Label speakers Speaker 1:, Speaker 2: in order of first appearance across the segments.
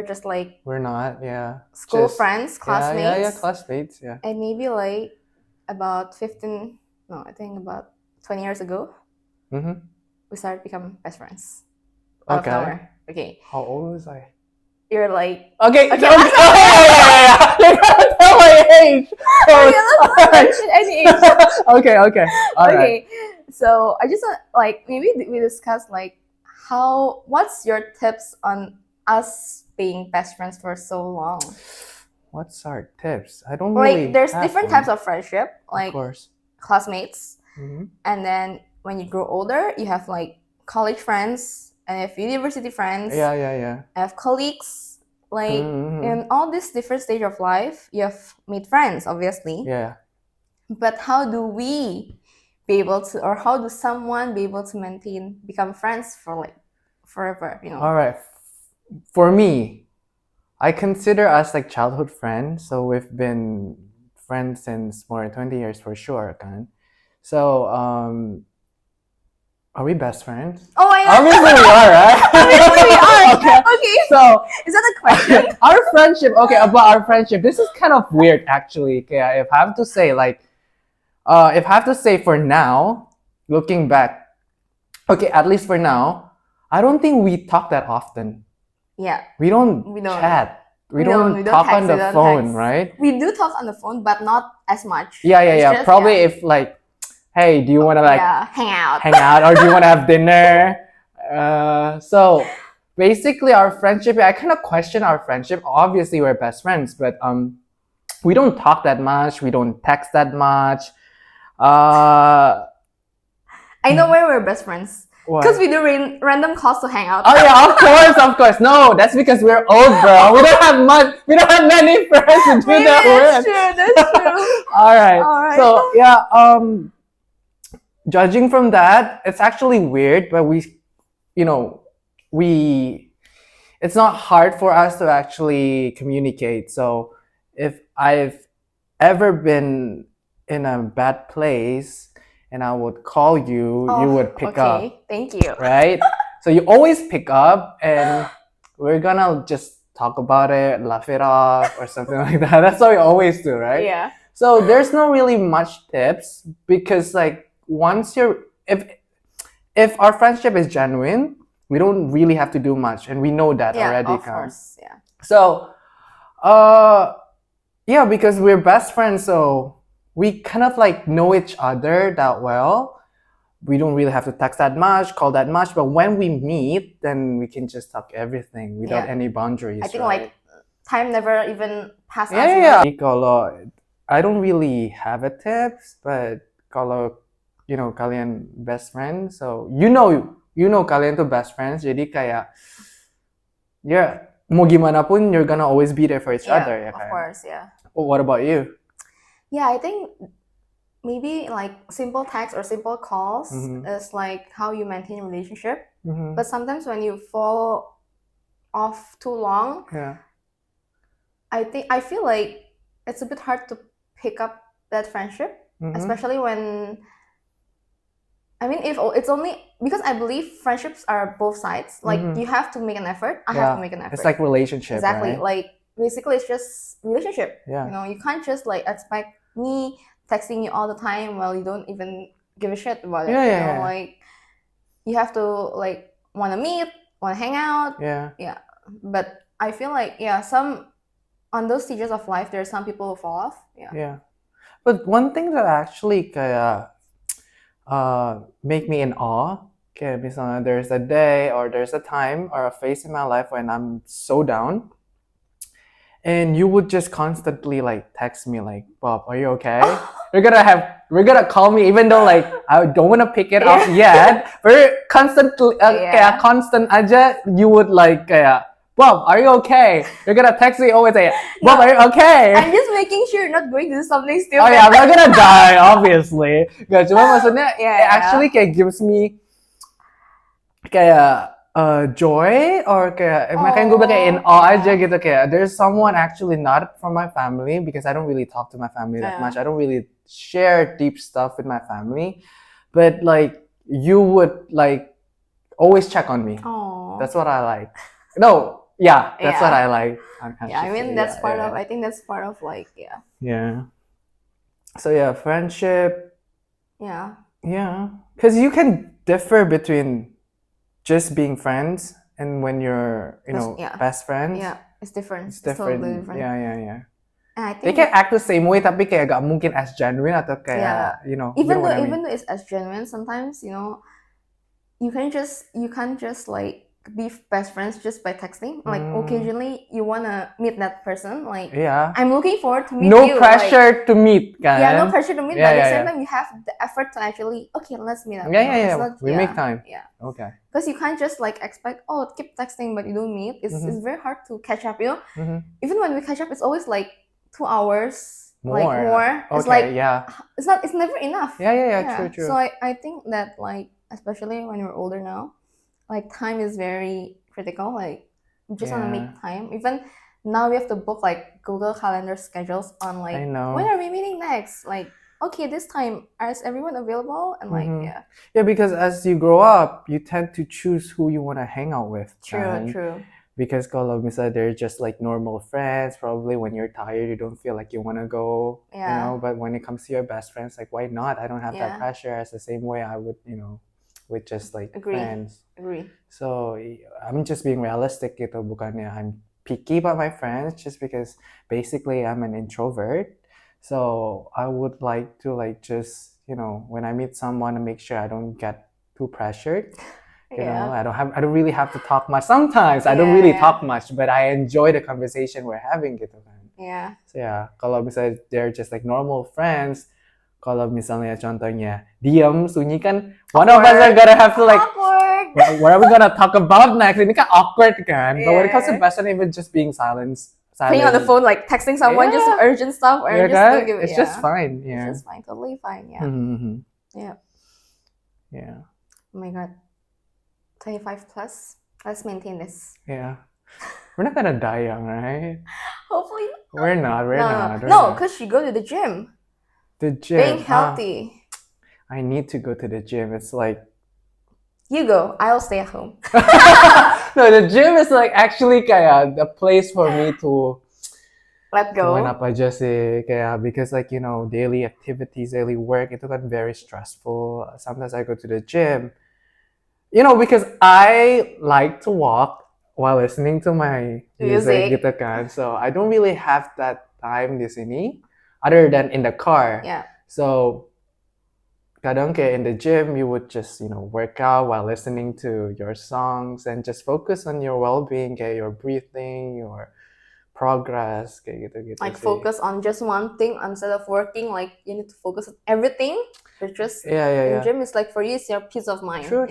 Speaker 1: just like
Speaker 2: We're not, yeah.
Speaker 1: school
Speaker 2: Just,
Speaker 1: friends, classmates.
Speaker 2: Yeah, classmates, yeah.
Speaker 1: And maybe like about 15, no, I think about 20 years ago,
Speaker 2: Mm-hmm.
Speaker 1: we started becoming best friends. Out of
Speaker 2: Okay.
Speaker 1: nowhere. Okay.
Speaker 2: How old was I?
Speaker 1: You're like,
Speaker 2: Okay,
Speaker 1: Okay,
Speaker 2: yeah. You're gonna tell my age.
Speaker 1: okay, let's not mention any age.
Speaker 2: Okay, all right.
Speaker 1: Okay, so I just like maybe we discuss like what's your tips on us being best friends for so long?
Speaker 2: What's our tips? I don't
Speaker 1: Like
Speaker 2: really
Speaker 1: there's
Speaker 2: have
Speaker 1: different
Speaker 2: one.
Speaker 1: types of friendship,
Speaker 2: Of
Speaker 1: like
Speaker 2: course.
Speaker 1: classmates,
Speaker 2: Mm-hmm.
Speaker 1: and then when you grow older, you have like college friends and you have university friends.
Speaker 2: Yeah.
Speaker 1: You have colleagues. Like
Speaker 2: Mm-hmm.
Speaker 1: in all this different stage of life, you have made friends, obviously.
Speaker 2: Yeah.
Speaker 1: But how do we be able to, or how do someone be able to become friends for like forever?
Speaker 2: All right. For me, I consider us like childhood friends. So we've been friends since more than 20 years for sure, kan? So, are we best friends?
Speaker 1: Oh my god!
Speaker 2: Obviously we are, right?
Speaker 1: Obviously we are.
Speaker 2: Okay. So,
Speaker 1: Is that a question?
Speaker 2: our friendship, okay, about our friendship, this is kind of weird actually. Okay, if I have to say, like, if I have to say for now, looking back, okay, at least for now, I don't think we talk that often.
Speaker 1: Yeah.
Speaker 2: We don't
Speaker 1: We don't.
Speaker 2: chat. We
Speaker 1: No,
Speaker 2: don't
Speaker 1: we don't
Speaker 2: talk
Speaker 1: text,
Speaker 2: on
Speaker 1: we
Speaker 2: the
Speaker 1: don't
Speaker 2: phone,
Speaker 1: text.
Speaker 2: right?
Speaker 1: We do talk on the phone, but not as much.
Speaker 2: Yeah.
Speaker 1: It's just,
Speaker 2: Probably if like, hey, do you want to like
Speaker 1: hang out,
Speaker 2: or do you want to have dinner? So basically, our friendship, I kind of question our friendship. Obviously, we're best friends, but we don't talk that much. We don't text that much.
Speaker 1: I know why we're best friends. Because we do random calls to hang out.
Speaker 2: Oh yeah, of course. No, that's because we're old, bro. We don't have much. We don't have many friends to do that with.
Speaker 1: That's true.
Speaker 2: All right. So yeah, judging from that, it's actually weird, but it's not hard for us to actually communicate. So if I've ever been in a bad place and I would call you, you would pick up.
Speaker 1: Okay, thank you.
Speaker 2: Right? So you always pick up and we're gonna just talk about it, laugh it off or something like that. That's what we always do, right?
Speaker 1: Yeah.
Speaker 2: So there's no really much tips because like once if our friendship is genuine, we don't really have to do much and we know that already.
Speaker 1: Of course, yeah.
Speaker 2: So yeah, because we're best friends, so we kind of like know each other that well. We don't really have to text that much, call that much, but when we meet, then we can just talk everything without any boundaries.
Speaker 1: I think like time never even passes.
Speaker 2: Yeah. Kalau I don't really have a tips, but kalau kalian best friends, so you know kalian tuh best friends, jadi kayak mau gimana pun you're gonna always be there for each other, ya kan?
Speaker 1: Of course, yeah.
Speaker 2: Well, what about you?
Speaker 1: Yeah, I think maybe like simple text or simple calls is like how you maintain a relationship. But sometimes when you fall off too long, I feel like it's a bit hard to pick up that friendship, especially when if it's only because I believe friendships are both sides. Like you have to make an effort. I have to make an effort.
Speaker 2: It's like relationship.
Speaker 1: Exactly.
Speaker 2: Right?
Speaker 1: Like basically it's just relationship.
Speaker 2: Yeah.
Speaker 1: You can't just like expect me texting you all the time while you don't even give a shit about it. Like you have to like want to meet, want to hang out. Yeah. But I feel like on those stages of life, there are some people who fall off.
Speaker 2: Yeah. But one thing that actually make me in awe. Okay, misalnya there's a day or there's a time or a phase in my life when I'm so down, and you would just constantly like text me like, Bob, are you okay? We're gonna call me even though like I don't want to pick it up yet. We're constantly kayak constant aja. You would like kayak, Bob, are you okay? You're gonna text me always say, Bob, are you okay?
Speaker 1: I'm just making sure you're not going to do something stupid.
Speaker 2: Oh yeah, I'm not gonna die, obviously. Gak, cuma maksudnya it actually kayak gives me kayak joy or kayak makanya gue kayak in awe aja gitu, kayak there's someone actually not from my family because I don't really talk to my family that much. I don't really share deep stuff with my family, but like you would like always check on me.
Speaker 1: Aww.
Speaker 2: That's what I like. No, Yeah, that's what I like.
Speaker 1: Yeah, I mean that's part of. I think that's part of like
Speaker 2: Yeah. So yeah, friendship.
Speaker 1: Yeah.
Speaker 2: Yeah, because you can differ between just being friends and when you're best friends.
Speaker 1: Yeah, it's different.
Speaker 2: It's different.
Speaker 1: Totally different.
Speaker 2: Yeah.
Speaker 1: And I
Speaker 2: They
Speaker 1: think
Speaker 2: can act the same way tapi kayak gak mungkin as genuine atau kayak
Speaker 1: even
Speaker 2: what I mean?
Speaker 1: even though it's as genuine, sometimes you can't just like be best friends just by texting. Like occasionally you wanna meet that person. Like I'm looking forward to meet you.
Speaker 2: No pressure to meet, kan?
Speaker 1: Yeah, no pressure to meet. But at the same time, you have the effort to actually let's meet up.
Speaker 2: Yeah. We make time.
Speaker 1: Yeah.
Speaker 2: Okay.
Speaker 1: Because you can't just like expect keep texting but you don't meet. It's very hard to catch up. Even when we catch up, it's always like 2 hours. More. It's like it's never enough.
Speaker 2: Yeah. True.
Speaker 1: So I think that like especially when we're older now, like time is very critical. Like we just want to make time. Even now we have to book like Google Calendar schedules on like when are we meeting next? Like okay, this time is everyone available? And like
Speaker 2: yeah, because as you grow up, you tend to choose who you want to hang out with.
Speaker 1: True.
Speaker 2: Because kalau misalnya they're just like normal friends, probably when you're tired you don't feel like you want to go. But when it comes to your best friends, like why not? I don't have that pressure as the same way I would with just like friends.
Speaker 1: Agree.
Speaker 2: So I'm just being realistic gitu, bukannya I'm picky about my friends, just because basically I'm an introvert. So I would like to like just when I meet someone to make sure I don't get too pressured. I don't really have to talk much. Sometimes I don't really talk much, but I enjoy the conversation we're having gitu kan.
Speaker 1: Yeah.
Speaker 2: So kalau misalnya they're just like normal friends, kalau misalnya contohnya diam sunyi kan, one of us are gonna have to like what are we gonna talk about next? Ini kan awkward kan. But when it comes to best friend, even just being silent.
Speaker 1: Being on the phone, like texting someone, just urgent stuff, or just give it.
Speaker 2: It's just fine. Yeah.
Speaker 1: It's just fine, totally fine. Yeah. Yeah.
Speaker 2: Yeah.
Speaker 1: Oh my god. 25 plus. Let's maintain this.
Speaker 2: Yeah. We're not gonna die young, right?
Speaker 1: Hopefully.
Speaker 2: We're not.
Speaker 1: No, because you go to the gym.
Speaker 2: The gym.
Speaker 1: Being healthy.
Speaker 2: I need to go to the gym. It's like.
Speaker 1: You go. I'll stay at home.
Speaker 2: No, the gym is like actually kayak the place for me to
Speaker 1: let go.
Speaker 2: Gawin apa aja sih kayak because like daily activities, daily work itu kan very stressful. Sometimes I go to the gym. Because I like to walk while listening to my music gitu kan. So I don't really have that time di sini other than in the car.
Speaker 1: Yeah.
Speaker 2: So kadang kayak in the gym you would just work out while listening to your songs and just focus on your well-being, kayak your breathing, your progress kayak gitu
Speaker 1: like sih. Focus on just one thing instead of working like you need to focus on everything. It's just in gym is like for you it's your peace of mind.
Speaker 2: True.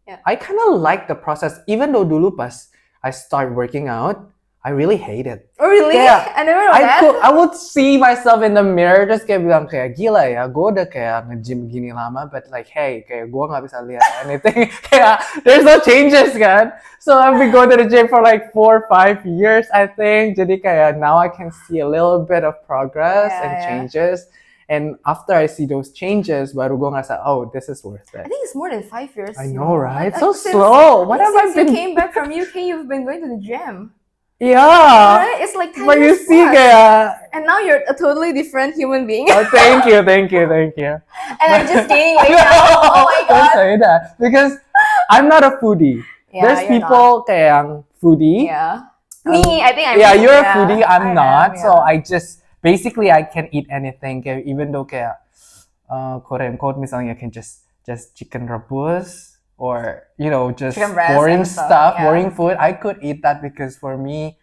Speaker 2: Yeah. I kind of like the process even though dulu pas I start working out I really hate it.
Speaker 1: Oh really?
Speaker 2: Yeah.
Speaker 1: I never know that.
Speaker 2: I would see myself in the mirror just kayak bilang kayak gila ya, gue udah kayak nge-gym gini lama, but like hey, kayak gue nggak bisa lihat anything. Kayak there's no changes kan. So I've been going to the gym for like 4 or 5 years I think. Jadi kayak now I can see a little bit of progress and changes. And after I see those changes, baru gue ngerasa, oh, this is worth it.
Speaker 1: I think it's more than 5 years.
Speaker 2: I know, right? So slow. What have I been?
Speaker 1: Since you came back from UK, you've been going to the gym.
Speaker 2: Yeah.
Speaker 1: Right? It's like 10
Speaker 2: but
Speaker 1: years
Speaker 2: you see kayak
Speaker 1: and now you're a totally different human being.
Speaker 2: Oh, thank you.
Speaker 1: And I'm just gaining weight now. Oh my god.
Speaker 2: Don't say that because I'm not a foodie. There's people kayak yang foodie.
Speaker 1: Yeah. Me, I think I'm
Speaker 2: you're a foodie, I'm not. So I just basically I can eat anything kayak, even though kayak quote unquote misalnya can just chicken rebus or just boring stuff, boring food. I could eat that because for me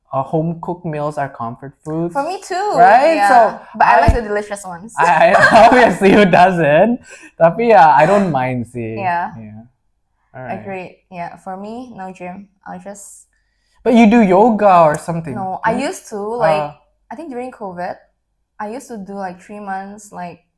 Speaker 2: home cooked meals are comfort food.
Speaker 1: For me too.
Speaker 2: Right?
Speaker 1: Yeah.
Speaker 2: So
Speaker 1: but I like the delicious ones.
Speaker 2: I obviously who doesn't? Tapi I don't mind see.
Speaker 1: Yeah.
Speaker 2: All right.
Speaker 1: Agree. Yeah. For me, no gym. I'll just.
Speaker 2: But you do yoga or something?
Speaker 1: No, I used to like. I think during COVID, I used to do like 3 months like.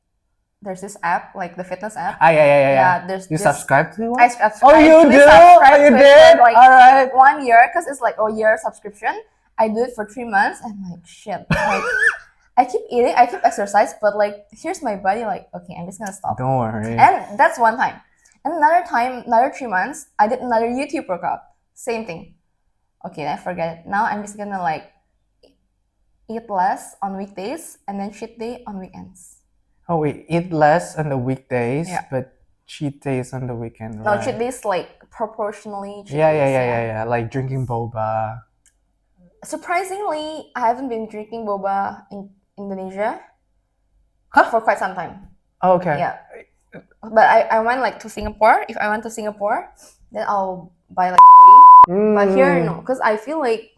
Speaker 1: There's this app, like the fitness app.
Speaker 2: Yeah.
Speaker 1: There's
Speaker 2: you subscribe to it?
Speaker 1: I subscribe.
Speaker 2: Oh, you do? You did?
Speaker 1: Like
Speaker 2: all right.
Speaker 1: 1 year, because it's like a year subscription. I do it for 3 months, and like shit. Like I keep eating, I keep exercise, but like here's my body. Like okay, I'm just gonna stop.
Speaker 2: Don't worry.
Speaker 1: And that's one time. And another time, another 3 months, I did another YouTube workout. Same thing. Okay, I forget it. Now I'm just gonna like eat less on weekdays and then cheat day on weekends.
Speaker 2: Oh, we eat less on the weekdays,
Speaker 1: Yeah.
Speaker 2: but cheat days on the weekend,
Speaker 1: No,
Speaker 2: right?
Speaker 1: cheat days like proportionally. Cheat
Speaker 2: Yeah,
Speaker 1: days,
Speaker 2: yeah. Like drinking boba.
Speaker 1: Surprisingly, I haven't been drinking boba in Indonesia
Speaker 2: Huh?
Speaker 1: for quite some time.
Speaker 2: Oh, okay.
Speaker 1: Yeah. But I went like to Singapore. If I went to Singapore, then I'll buy like 3. But here, no, because I feel like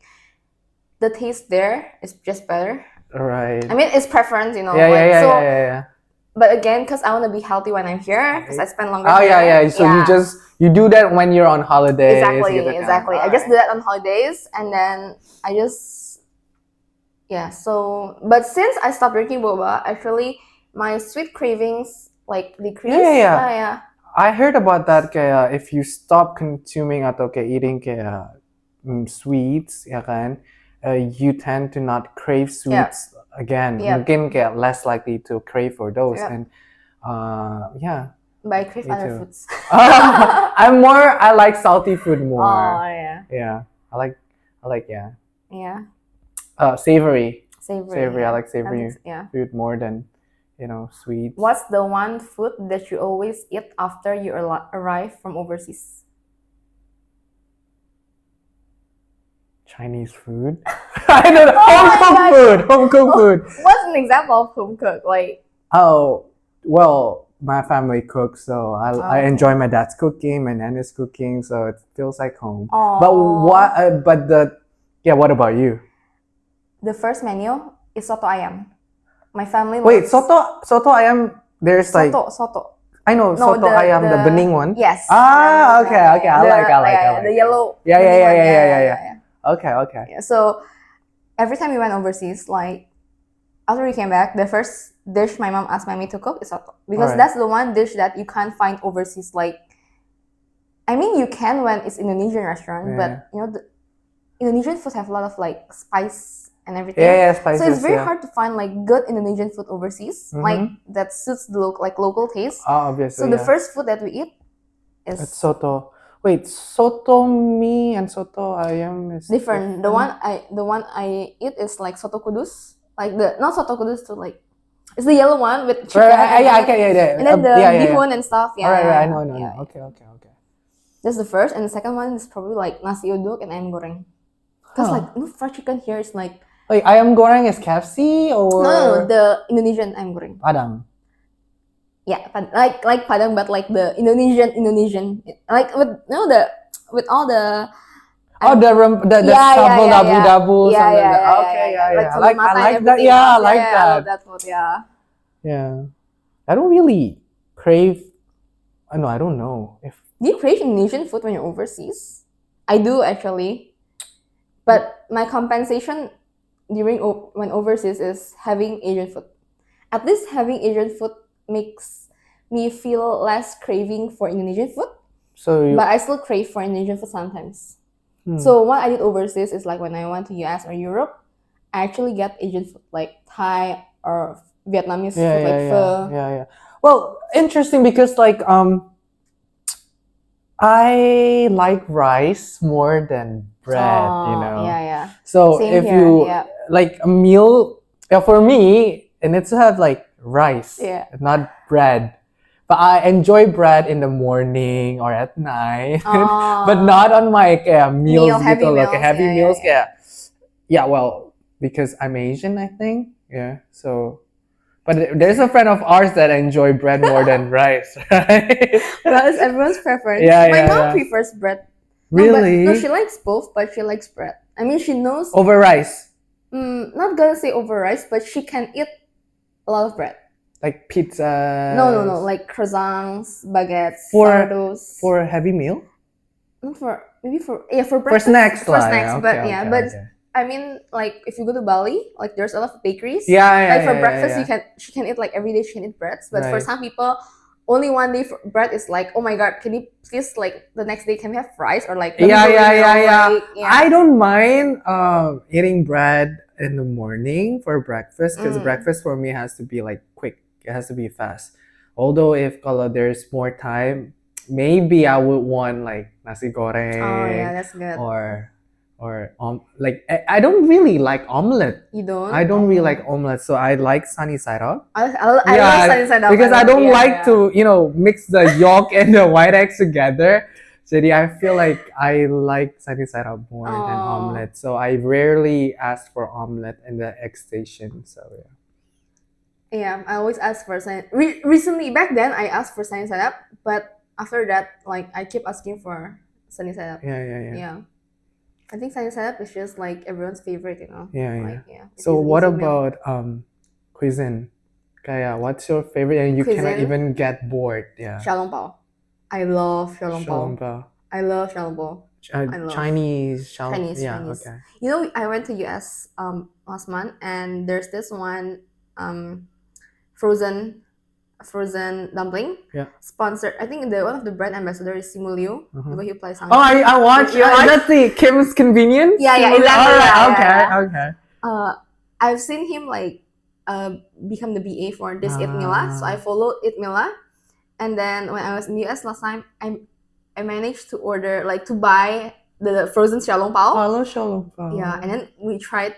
Speaker 1: the taste there is just better.
Speaker 2: Right.
Speaker 1: I mean, it's preference, you know.
Speaker 2: Yeah.
Speaker 1: But again, because I want to be healthy when I'm here, because I spend longer
Speaker 2: Oh,
Speaker 1: here.
Speaker 2: yeah. So you do that when you're on holidays.
Speaker 1: Exactly. I just do that on holidays, and then I just So, but since I stopped drinking boba, actually my sweet cravings like decrease.
Speaker 2: Yeah. I heard about that kayak if you stop consuming atau kayak eating kayak sweets, ya kan, you tend to not crave sweets again. Mungkin kayak less likely to crave for those and yeah.
Speaker 1: But I crave other foods.
Speaker 2: I like salty food more.
Speaker 1: Oh yeah.
Speaker 2: Yeah. I like yeah.
Speaker 1: Yeah.
Speaker 2: Savory.
Speaker 1: Savory.
Speaker 2: I like savory food more than sweets.
Speaker 1: What's the one food that you always eat after you arrive from overseas?
Speaker 2: Chinese food? I don't know. Home cooked food.
Speaker 1: What's an example of home cooked? Like
Speaker 2: well, my family cooks, so I enjoy my dad's cooking, my nanny's cooking, so it feels like home. But what about you?
Speaker 1: The first menu is soto ayam. My family
Speaker 2: loves... soto ayam. There's
Speaker 1: soto.
Speaker 2: I know soto ayam, the bening one.
Speaker 1: Yes.
Speaker 2: Okay. I like
Speaker 1: the yellow.
Speaker 2: Yeah. Okay.
Speaker 1: Yeah, so every time we went overseas, like after we came back, the first dish my mom asked me to cook is soto, because that's the one dish that you can't find overseas. Like, I mean, you can when it's Indonesian restaurant, but the Indonesian food have a lot of like spice and everything.
Speaker 2: Yeah, spices.
Speaker 1: So it's very hard to find like good Indonesian food overseas, like that suits the local taste.
Speaker 2: Obviously.
Speaker 1: So the first food that we eat is
Speaker 2: soto. Wait, soto mi and soto ayam is
Speaker 1: different. The one I eat is like soto kudus, like not soto kudus too, like it's the yellow one with chicken. And then the bihun and stuff. Yeah.
Speaker 2: I know. Okay.
Speaker 1: That's the first, and the second one is probably like nasi uduk and ayam goreng. Because like fried chicken here is like.
Speaker 2: Wait, ayam goreng is KFC or?
Speaker 1: No, the Indonesian ayam goreng.
Speaker 2: Padang.
Speaker 1: Yeah, like Padang, but like the Indonesian, like with all the.
Speaker 2: The sabul dabu.
Speaker 1: Okay.
Speaker 2: I like that. Yeah, I like that.
Speaker 1: I love that food. Yeah.
Speaker 2: Yeah, I don't really crave. No, I don't know if.
Speaker 1: Do you crave Indonesian food when you're overseas? I do actually, but my compensation during when overseas is having Asian food. At least having Asian food makes me feel less craving for Indonesian food. But I still crave for Indonesian food sometimes. So what I did overseas is like when I went to US or Europe, I actually get Asian food like Thai or Vietnamese food like pho.
Speaker 2: Yeah. Well, interesting because like I like rice more than bread,
Speaker 1: Yeah.
Speaker 2: So same if here, you like a meal, for me, it needs to have like rice, not bread. But I enjoy bread in the morning or at night, but not on my meals.
Speaker 1: Heavy
Speaker 2: meals. Yeah. Well, because I'm Asian, I think. Yeah. So, but there's a friend of ours that enjoy bread more than rice, right?
Speaker 1: Well, it's everyone's preference. My mom prefers bread.
Speaker 2: Really?
Speaker 1: No, she likes both, but she likes bread. I mean, she knows
Speaker 2: over rice.
Speaker 1: Not gonna say over rice, but she can eat a lot of bread.
Speaker 2: Like pizza.
Speaker 1: No. Like croissants, baguettes, sourdoughs.
Speaker 2: For a heavy meal?
Speaker 1: Not for for breakfast.
Speaker 2: For snacks.
Speaker 1: But I mean, like if you go to Bali, like there's a lot of bakeries.
Speaker 2: Like
Speaker 1: for breakfast, she can eat like every day. She can eat breads, but for some people, only one day for bread is like, oh my god, can you please like the next day can we have fries or like
Speaker 2: yeah. I don't mind eating bread in the morning for breakfast because breakfast for me has to be like quick. It has to be fast. Although if there's more time, maybe I would want like nasi goreng.
Speaker 1: Oh yeah, that's good.
Speaker 2: Or or like I don't really like omelette.
Speaker 1: You don't?
Speaker 2: I don't really like omelette, so I like sunny side up.
Speaker 1: I love sunny side up
Speaker 2: because I don't like to mix the yolk and the white eggs together. So I feel like I like sunny side up more than omelette. So I rarely ask for omelette in the egg station. So
Speaker 1: yeah, I always ask for sunny. Recently, back then, I asked for sunny side up, but after that, like I keep asking for sunny side up. Yeah. I think sunny side up is just like everyone's favorite,
Speaker 2: Yeah. So what about cuisine? Kaya, what's your favorite and you cannot even get bored? Yeah.
Speaker 1: 小笼包. I love 小笼包. I love 小笼包.
Speaker 2: Chinese.
Speaker 1: Okay. I went to US last month, and there's this one frozen dumpling.
Speaker 2: Yeah.
Speaker 1: Sponsored. I think one of the brand ambassador is Simu Liu. Because he plays.
Speaker 2: Oh, I watched. That's the Kim's Convenience.
Speaker 1: Yeah, exactly.
Speaker 2: Okay.
Speaker 1: I've seen him like become the BA for this Eat Mila, so I followed Eat Mila, and then when I was in the US last time, I managed to order to buy the frozen 小笼包.
Speaker 2: I love 小笼包.
Speaker 1: Yeah, and then we tried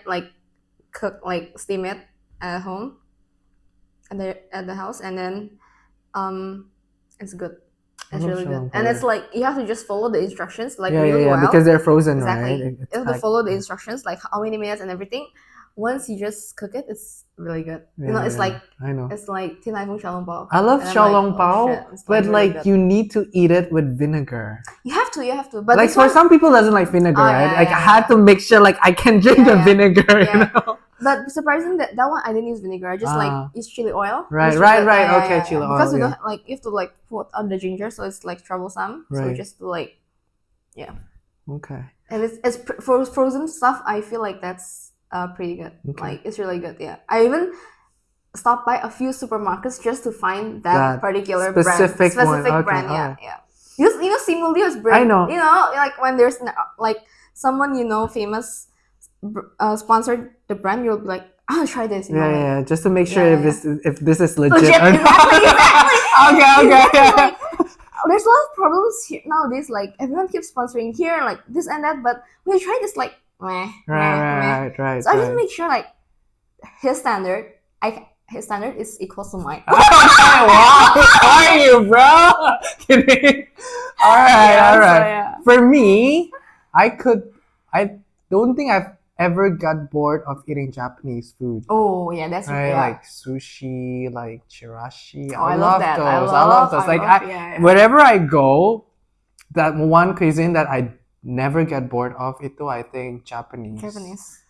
Speaker 1: steam it at home. At the house, and then it's good. It's really good, and it's like you have to just follow the instructions really well
Speaker 2: because they're frozen,
Speaker 1: exactly.
Speaker 2: Right?
Speaker 1: You have to follow the instructions, like how many minutes and everything. Once you just cook it, it's really good. It's like
Speaker 2: I know.
Speaker 1: It's like 天台风小笼包.
Speaker 2: I love 小笼包, but really you need to eat it with vinegar.
Speaker 1: You have to. But
Speaker 2: like for some people doesn't like vinegar, right? I had to make sure I can drink the vinegar. You know.
Speaker 1: But surprising that one I didn't use vinegar. I just use chili oil.
Speaker 2: Right. Okay, chili oil.
Speaker 1: Because you don't you have to put on the ginger, so it's troublesome. Right. So just
Speaker 2: Okay.
Speaker 1: And it's for frozen stuff. I feel like that's pretty good. Okay. It's really good. Yeah. I even stopped by a few supermarkets just to find that particular specific brand. Yeah. Simu Liu's brand.
Speaker 2: I know.
Speaker 1: When there's someone famous sponsored the brand, you'll be like, I'll try this.
Speaker 2: Just to make sure if this is legit.
Speaker 1: Exactly.
Speaker 2: Okay.
Speaker 1: There's a lot of problems here nowadays. Everyone keeps sponsoring here, this and that, but when you try this, meh.
Speaker 2: Right.
Speaker 1: So I just make sure his standard is equal to mine.
Speaker 2: Wow, how are you, bro? Kidding. All right. For me, I don't think I've ever got bored of eating Japanese food.
Speaker 1: Oh yeah, that's
Speaker 2: right. Like sushi, like chirashi.
Speaker 1: I love that.
Speaker 2: I love those. Wherever I go, that one cuisine that I never get bored of, I think Japanese.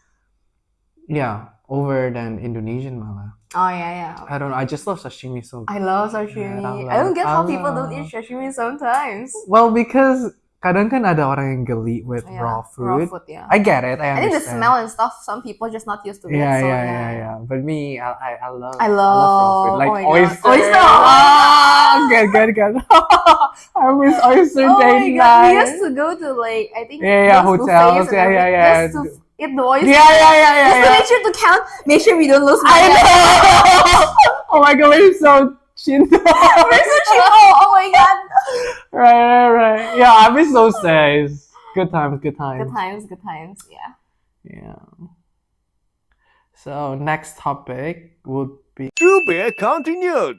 Speaker 2: Yeah, over than Indonesian malah.
Speaker 1: Oh yeah.
Speaker 2: I don't know. I just love sashimi so.
Speaker 1: I love sashimi. I don't get how people don't eat sashimi sometimes.
Speaker 2: Well, because kadang kan ada orang yang geli with raw food.
Speaker 1: Yeah.
Speaker 2: I get it. I understand.
Speaker 1: think the smell and stuff, some people just not used to it.
Speaker 2: Yeah. But me, I love
Speaker 1: raw
Speaker 2: food. Like
Speaker 1: oyster.
Speaker 2: Good. I miss oyster
Speaker 1: day night. We used to go to I think hotels. Just to eat the oyster.
Speaker 2: Yeah.
Speaker 1: Just to make sure to count. Make sure we don't lose money.
Speaker 2: I know. Oh my god, we're so chin.
Speaker 1: Oh my god.
Speaker 2: Right. Yeah, I miss those days. Good times.
Speaker 1: Good times.
Speaker 2: Yeah. So next topic would be
Speaker 3: To be continued.